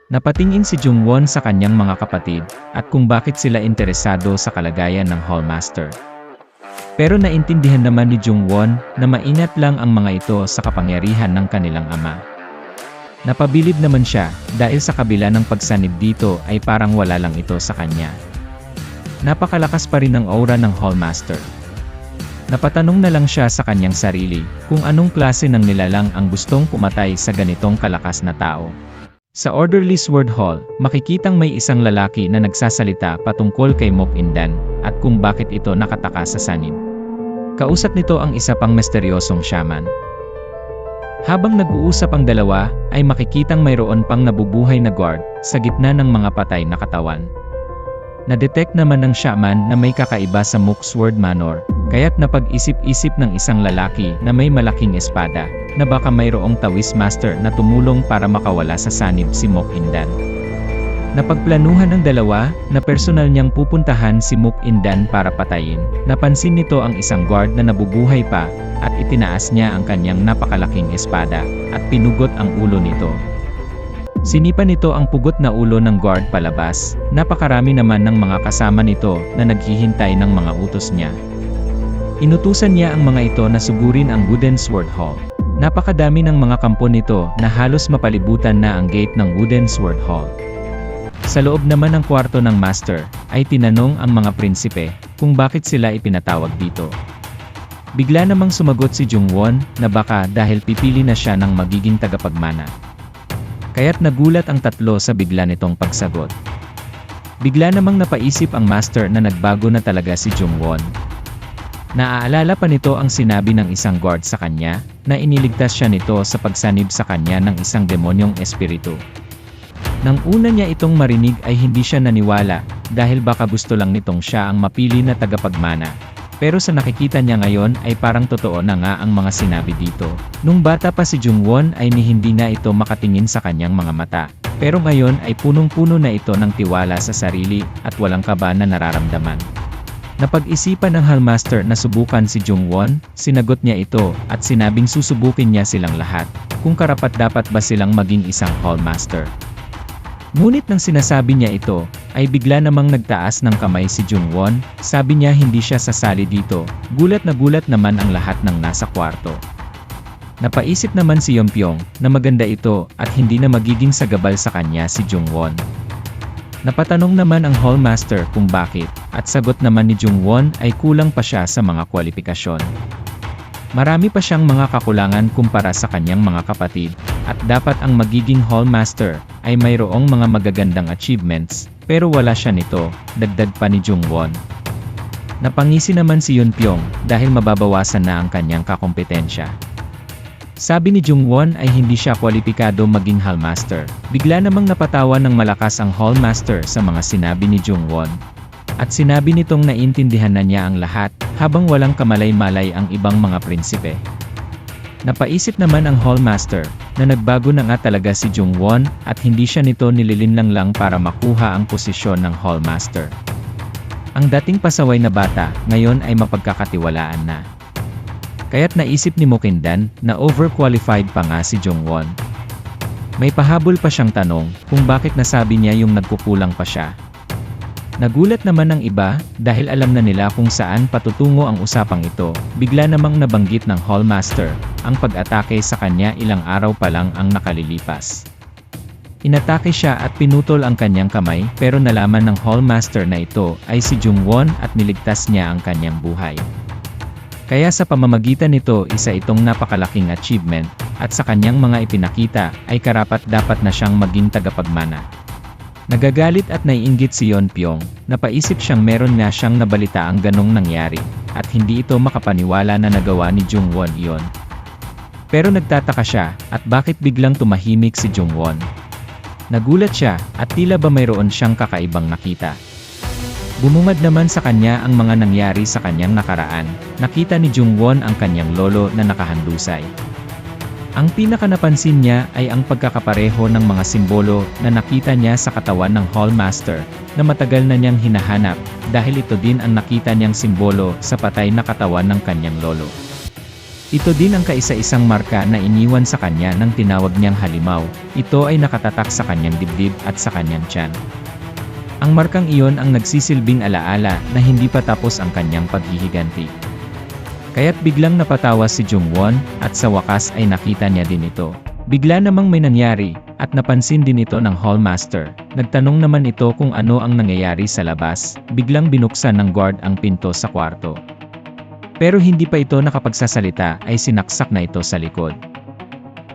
Napatingin si Jungwon sa kanyang mga kapatid, at kung bakit sila interesado sa kalagayan ng Hallmaster. Pero naintindihan naman ni Jungwon na maingat lang ang mga ito sa kapangyarihan ng kanilang ama. Napabilib naman siya dahil sa kabila ng pagsanib dito ay parang wala lang ito sa kanya. Napakalakas pa rin ang aura ng Hallmaster. Napatanong na lang siya sa kanyang sarili kung anong klase ng nilalang ang gustong pumatay sa ganitong kalakas na tao. Sa Orderly Sword Hall, makikitang may isang lalaki na nagsasalita patungkol kay Mok-indan at kung bakit ito nakataka sa sanib. Kausap nito ang isa pang misteryosong shaman. Habang nag-uusap ang dalawa, ay makikitang mayroon pang nabubuhay na guard sa gitna ng mga patay na katawan. Na-detect naman ng shaman na may kakaiba sa Mooksword Manor, kaya't napag-isip-isip ng isang lalaki na may malaking espada, na baka mayroong Taoist master na tumulong para makawala sa sanib si Mok-indan. Napagplanuhan ng dalawa na personal niyang pupuntahan si Mok-indan para patayin. Napansin nito ang isang guard na nabubuhay pa, at itinaas niya ang kanyang napakalaking espada, at pinugot ang ulo nito. Sinipa nito ang pugot na ulo ng guard palabas. Napakarami naman ng mga kasama nito na naghihintay ng mga utos niya. Inutusan niya ang mga ito na sugurin ang Wooden Sword Hall. Napakadami ng mga kampo nito na halos mapalibutan na ang gate ng Wooden Sword Hall. Sa loob naman ng kwarto ng master, ay tinanong ang mga prinsipe kung bakit sila ipinatawag dito. Bigla namang sumagot si Jungwon na baka dahil pipili na siya ng magiging tagapagmana. Kaya't nagulat ang tatlo sa bigla nitong pagsagot. Bigla namang napaisip ang master na nagbago na talaga si Jungwon. Naaalala pa nito ang sinabi ng isang guard sa kanya, na iniligtas siya nito sa pagsanib sa kanya ng isang demonyong espiritu. Nang una niya itong marinig ay hindi siya naniwala, dahil baka gusto lang nitong siya ang mapili na tagapagmana. Pero sa nakikita niya ngayon ay parang totoo na nga ang mga sinabi dito. Nung bata pa si Jungwon ay hindi na ito makatingin sa kanyang mga mata. Pero ngayon ay punong-puno na ito ng tiwala sa sarili at walang kaba na nararamdaman. Napag-isipan ng Hallmaster na subukan si Jungwon, sinagot niya ito at sinabing susubukin niya silang lahat, kung karapat-dapat ba silang maging isang Hallmaster. Ngunit nang sinasabi niya ito, ay bigla namang nagtaas ng kamay si Jungwon, sabi niya hindi siya sasali dito, gulat naman ang lahat ng nasa kwarto. Napaisip naman si Yeonpyong, na maganda ito at hindi na magiging sagabal sa kanya si Jungwon. Napatanong naman ang Hallmaster kung bakit, at sagot naman ni Jungwon ay kulang pa siya sa mga kwalifikasyon. Marami pa siyang mga kakulangan kumpara sa kanyang mga kapatid, at dapat ang magiging Hallmaster ay mayroong mga magagandang achievements, pero wala siya nito, dagdag pa ni Jungwon. Napangisi naman si Yeonpyong dahil mababawasan na ang kanyang kakompetensya. Sabi ni Jungwon ay hindi siya kwalipikado maging Hallmaster. Bigla namang napatawa ng malakas ang Hallmaster sa mga sinabi ni Jungwon. At sinabi nitong naintindihan na niya ang lahat, habang walang kamalay-malay ang ibang mga prinsipe. Napaisip naman ang Hallmaster, na nagbago na nga talaga si Jungwon, at hindi siya nito nililinlang lang para makuha ang posisyon ng Hallmaster. Ang dating pasaway na bata, ngayon ay mapagkakatiwalaan na. Kaya't naisip ni Mok-indan, na overqualified pa nga si Jungwon. May pahabol pa siyang tanong, kung bakit nasabi niya yung nagkukulang pa siya. Nagulat naman ang iba, dahil alam na nila kung saan patutungo ang usapang ito. Bigla namang nabanggit ng Hallmaster, ang pag-atake sa kanya ilang araw pa lang ang nakalilipas. Inatake siya at pinutol ang kanyang kamay, pero nalaman ng Hallmaster na ito ay si Jungwon at niligtas niya ang kanyang buhay. Kaya sa pamamagitan nito isa itong napakalaking achievement, at sa kanyang mga ipinakita ay karapat-dapat na siyang maging tagapagmana. Nagagalit at naiinggit si Yeonpyong, napaisip siyang meron nga siyang nabalita ang ganong nangyari, at hindi ito makapaniwala na nagawa ni Jungwon iyon. Pero nagtataka siya, at bakit biglang tumahimik si Jungwon? Nagulat siya, at tila ba mayroon siyang kakaibang nakita. Bumungad naman sa kanya ang mga nangyari sa kanyang nakaraan, nakita ni Jungwon ang kanyang lolo na nakahandusay. Ang pinakanapansin niya ay ang pagkakapareho ng mga simbolo na nakita niya sa katawan ng Hallmaster, na matagal na niyang hinahanap, dahil ito din ang nakita niyang simbolo sa patay na katawan ng kanyang lolo. Ito din ang kaisa-isang marka na iniwan sa kanya ng tinawag niyang halimaw. Ito ay nakatatak sa kanyang dibdib at sa kanyang tiyan. Ang markang iyon ang nagsisilbing alaala na hindi pa tapos ang kanyang paghihiganti. Kaya't biglang napatawa si Jungwon, at sa wakas ay nakita niya din ito. Bigla namang may nangyari, at napansin din ito ng Hallmaster. Nagtanong naman ito kung ano ang nangyayari sa labas. Biglang binuksan ng guard ang pinto sa kwarto. Pero hindi pa ito nakapagsasalita ay sinaksak na ito sa likod.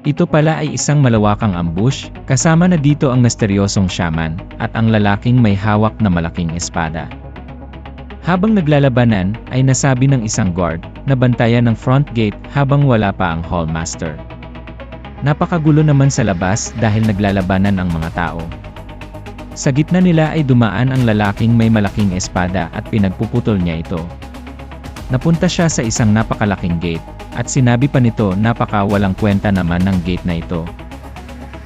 Ito pala ay isang malawakang ambush, kasama na dito ang misteryosong shaman, at ang lalaking may hawak na malaking espada. Habang naglalabanan, ay nasabi ng isang guard, na bantayan ng front gate habang wala pa ang Hallmaster. Napakagulo naman sa labas dahil naglalabanan ang mga tao. Sa gitna nila ay dumaan ang lalaking may malaking espada at pinagpuputol niya ito. Napunta siya sa isang napakalaking gate, at sinabi pa nito napakawalang kwenta naman ng gate na ito.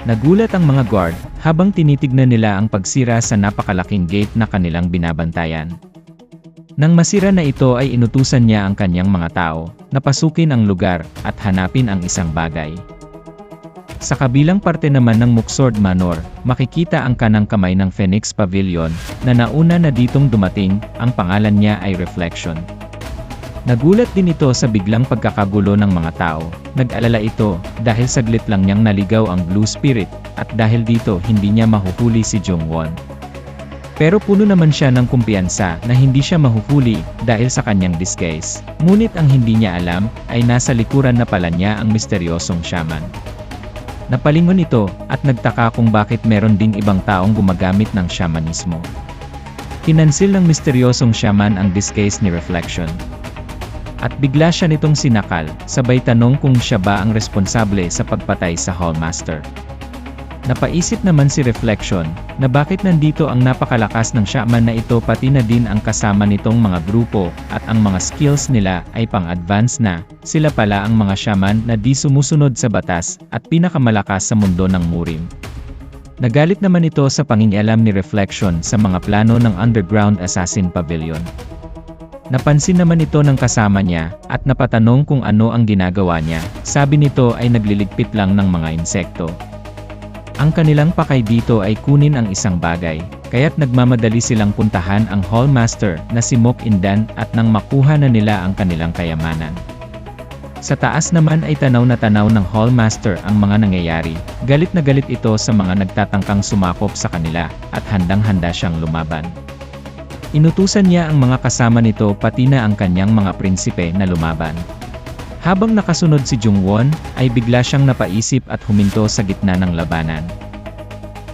Nagulat ang mga guard, habang tinitignan nila ang pagsira sa napakalaking gate na kanilang binabantayan. Nang masira na ito ay inutusan niya ang kanyang mga tao, na pasukin ang lugar, at hanapin ang isang bagay. Sa kabilang parte naman ng Muxord Manor, makikita ang kanang kamay ng Phoenix Pavilion, na nauna na ditong dumating, ang pangalan niya ay Reflection. Nagulat din ito sa biglang pagkakagulo ng mga tao. Nag-alala ito, dahil saglit lang niyang naligaw ang Blue Spirit, at dahil dito hindi niya mahuhuli si Jungwon. Pero puno naman siya ng kumpiyansa na hindi siya mahuhuli, dahil sa kanyang disguise. Ngunit ang hindi niya alam, ay nasa likuran na pala niya ang misteryosong shaman. Napalingon ito, at nagtaka kung bakit meron ding ibang taong gumagamit ng shamanismo. Kinansil ng misteryosong shaman ang disguise ni Reflection. At bigla siya nitong sinakal, sabay tanong kung siya ba ang responsable sa pagpatay sa Hallmaster. Napaisip naman si Reflection, na bakit nandito ang napakalakas ng shaman na ito pati na din ang kasama nitong mga grupo, at ang mga skills nila ay pang-advance na, sila pala ang mga shaman na di sumusunod sa batas, at pinakamalakas sa mundo ng Murim. Nagalit naman ito sa pangingialam ni Reflection sa mga plano ng Underground Assassin Pavilion. Napansin naman ito ng kasama niya, at napatanong kung ano ang ginagawa niya. Sabi nito ay nagliligpit lang ng mga insekto. Ang kanilang pakay dito ay kunin ang isang bagay, kaya't nagmamadali silang puntahan ang Hallmaster na si Mok Indan, at nang makuha na nila ang kanilang kayamanan. Sa taas naman ay tanaw na tanaw ng Hallmaster ang mga nangyayari. Galit na galit ito sa mga nagtatangkang sumakop sa kanila, at handang-handa siyang lumaban. Inutusan niya ang mga kasama nito pati na ang kanyang mga prinsipe na lumaban. Habang nakasunod si Jungwon, ay bigla siyang napaisip at huminto sa gitna ng labanan.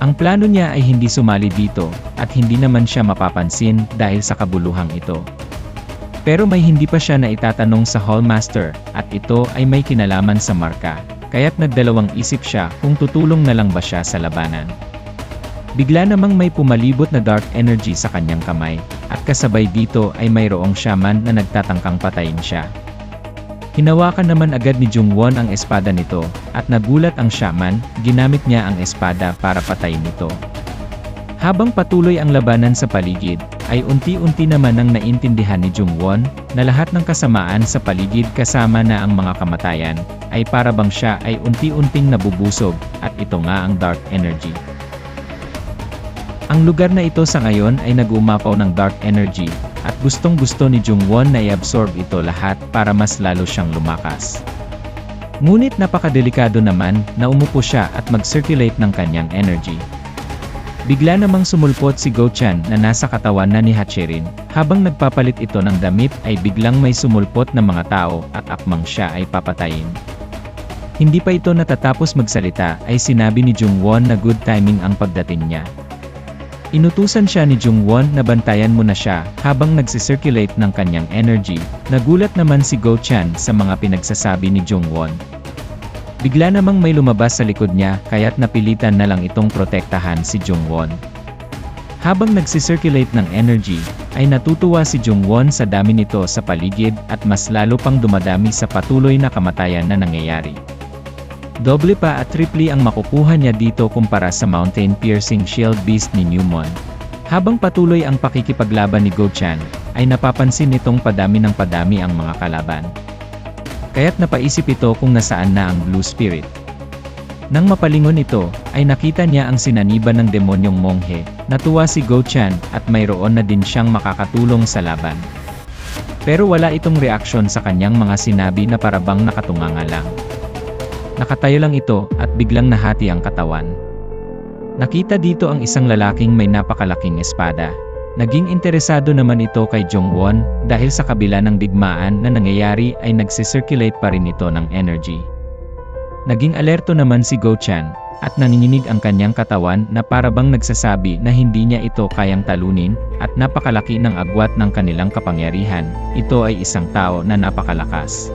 Ang plano niya ay hindi sumali dito, at hindi naman siya mapapansin dahil sa kabuluhang ito. Pero may hindi pa siya na itatanong sa Hallmaster, at ito ay may kinalaman sa marka, kaya't nagdalawang isip siya kung tutulong na lang ba siya sa labanan. Bigla namang may pumalibot na dark energy sa kanyang kamay, at kasabay dito ay mayroong shaman na nagtatangkang patayin siya. Hinawakan naman agad ni Jungwon ang espada nito, at nagulat ang shaman, ginamit niya ang espada para patayin ito. Habang patuloy ang labanan sa paligid, ay unti-unti naman ang naintindihan ni Jungwon, na lahat ng kasamaan sa paligid kasama na ang mga kamatayan, ay para bang siya ay unti-unting nabubusog, at ito nga ang dark energy. Ang lugar na ito sa ngayon ay nag-uumapaw ng dark energy, at gustong-gusto ni Jungwon na i-absorb ito lahat para mas lalo siyang lumakas. Ngunit napakadelikado naman na umupo siya at mag-circulate ng kanyang energy. Bigla namang sumulpot si Go-chan na nasa katawan na ni Hachirin, habang nagpapalit ito ng damit ay biglang may sumulpot na mga tao at akmang siya ay papatayin. Hindi pa ito natatapos magsalita ay sinabi ni Jungwon na good timing ang pagdating niya. Inutusan siya ni Jungwon na bantayan muna siya habang nagsisirculate ng kanyang energy. Nagulat naman si Go-chan sa mga pinagsasabi ni Jungwon. Bigla namang may lumabas sa likod niya kaya't napilitan na lang itong protektahan si Jungwon. Habang nagsisirculate ng energy, ay natutuwa si Jungwon sa dami nito sa paligid at mas lalo pang dumadami sa patuloy na kamatayan na nangyayari. Doble pa at triple ang makukuha niya dito kumpara sa Mountain Piercing Shield Beast ni Newmon. Habang patuloy ang pakikipaglaban ni Go-chan, ay napapansin nitong padami ng padami ang mga kalaban. Kaya't napaisip ito kung nasaan na ang Blue Spirit. Nang mapalingon ito, ay nakita niya ang sinaniban ng demonyong monghe. Natuwa si Go Chan at mayroon na din siyang makakatulong sa laban. Pero wala itong reaksyon sa kanyang mga sinabi na parabang nakatunganga lang. Nakatayo lang ito at biglang nahati ang katawan. Nakita dito ang isang lalaking may napakalaking espada. Naging interesado naman ito kay Jongwon dahil sa kabila ng digmaan na nangyayari ay nagsisirculate pa rin ito ng energy. Naging alerto naman si Go Chan at nanginginig ang kanyang katawan na parabang nagsasabi na hindi niya ito kayang talunin at napakalaki ng agwat ng kanilang kapangyarihan. Ito ay isang tao na napakalakas.